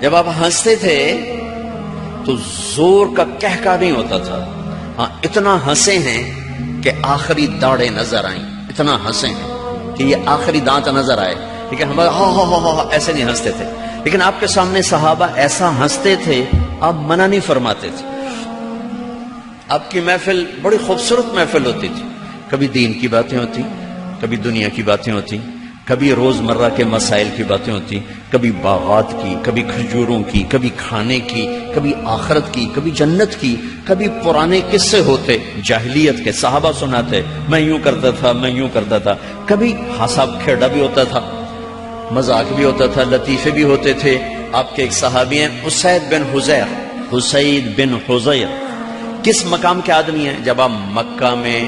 جب آپ ہنستے تھے تو زور کا کہکا نہیں ہوتا تھا، ہاں اتنا ہنسے ہیں کہ آخری داڑیں نظر آئیں، اتنا ہنسے ہیں کہ یہ آخری دانت نظر آئے، لیکن ہم ایسے نہیں ہنستے تھے. لیکن آپ کے سامنے صحابہ ایسا ہنستے تھے، آپ منع نہیں فرماتے تھے. آپ کی محفل بڑی خوبصورت محفل ہوتی تھی، کبھی دین کی باتیں ہوتی، کبھی دنیا کی باتیں ہوتی، کبھی روزمرہ کے مسائل کی باتیں ہوتی، کبھی باغات کی، کبھی کھجوروں کی، کبھی کھانے کی، کبھی آخرت کی، کبھی جنت کی، کبھی پرانے قصے ہوتے جاہلیت کے، صحابہ سناتے، میں یوں کرتا تھا، میں یوں کرتا تھا. کبھی حساب کھیڑا بھی ہوتا تھا، مذاق بھی ہوتا تھا، لطیفے بھی ہوتے تھے. آپ کے ایک صحابی ہیں اسید بن حضیر، حسید بن حضیر، کس مقام کے آدمی ہیں؟ جب آپ مکہ میں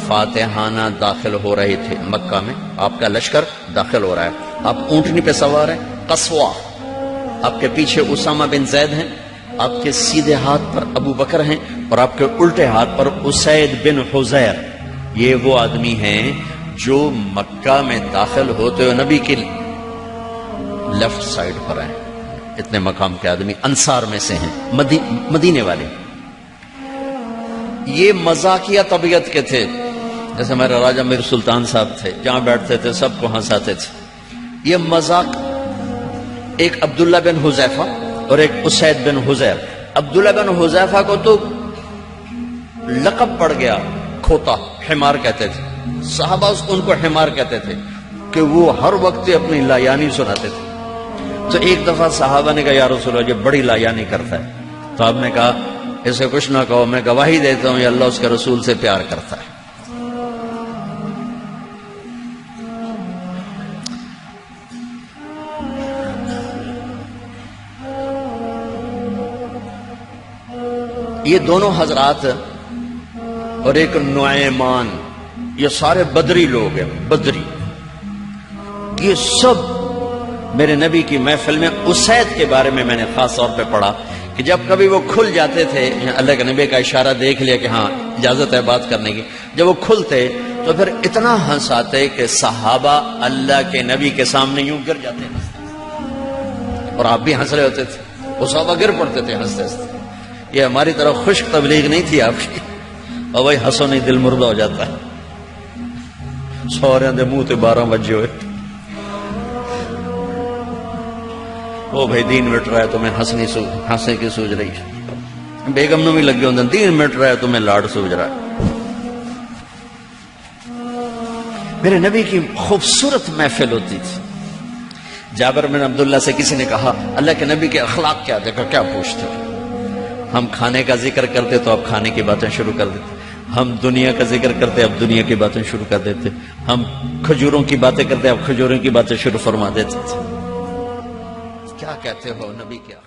فاتحانہ داخل ہو رہے تھے، مکہ میں آپ کا لشکر داخل ہو رہا ہے، آپ اونٹنی پہ سوار ہیں، قصوہ، آپ کے پیچھے اسامہ بن زید ہیں، آپ کے سیدھے ہاتھ پر ابو بکر ہیں، اور آپ کے الٹے ہاتھ پر اسید بن حضیر. یہ وہ آدمی ہیں جو مکہ میں داخل ہوتے ہوئے نبی کی لیفٹ سائڈ پر ہیں. اتنے مقام کے آدمی انصار میں سے ہیں، مدینے والے. یہ مزاقیہ طبیعت کے تھے، جیسے ہمارے راجہ میر سلطان صاحب تھے، جہاں بیٹھتے تھے سب کو ہنساتے تھے. یہ مذاق ایک عبداللہ بن حذیفہ اور ایک اسید بن حضیر. عبداللہ بن حذیفہ کو تو لقب پڑ گیا کھوتا، حمار کہتے تھے. صحابہ ان کو حمار کہتے تھے کہ وہ ہر وقت اپنی لایانی سناتے تھے. تو ایک دفعہ صحابہ نے کہا یا رسول اللہ یہ بڑی لایانی کرتا ہے. تو آپ نے کہا اسے کچھ نہ کہو، میں گواہی دیتا ہوں یہ اللہ اس کے رسول سے پیار کرتا ہے. یہ دونوں حضرات اور ایک نعیمان، یہ سارے بدری لوگ ہیں، بدری. یہ سب میرے نبی کی محفل میں اسید کے بارے میں نے خاص طور پہ پڑھا کہ جب کبھی وہ کھل جاتے تھے، اللہ کے نبی کا اشارہ دیکھ لیا کہ ہاں اجازت ہے بات کرنے کی، جب وہ کھلتے تو پھر اتنا ہنساتے کہ صحابہ اللہ کے نبی کے سامنے یوں گر جاتے ہیں، اور آپ بھی ہنس رہے ہوتے تھے، وہ صحابہ گر پڑتے تھے ہنستے ہنستے. یہ ہماری طرح خشک تبلیغ نہیں تھی آپ کی، اور وہی ہنسو نہیں دل مردہ ہو جاتا ہے. سورے دے منہ تے 12 بجے ہوئے، وہ بھائی دین مٹ رہا ہے تمہیں ہنسنے کی سوچ رہی ہے، بیگم نو بھی لگے ہوندے دین مٹ رہا ہے تمہیں لاڈ سوچ رہا ہے. میرے نبی کی خوبصورت محفل ہوتی تھی. جابر بن عبداللہ سے کسی نے کہا اللہ کے نبی کے اخلاق کیا؟ دیکھا کیا پوچھتے ہو؟ ہم کھانے کا ذکر کرتے تو اب کھانے کی باتیں شروع کر دیتے، ہم دنیا کا ذکر کرتے اب دنیا کی باتیں شروع کر دیتے، ہم کھجوروں کی باتیں کرتے اب کھجوروں کی باتیں شروع فرما دیتے تھے. کیا کہتے ہو نبی کیا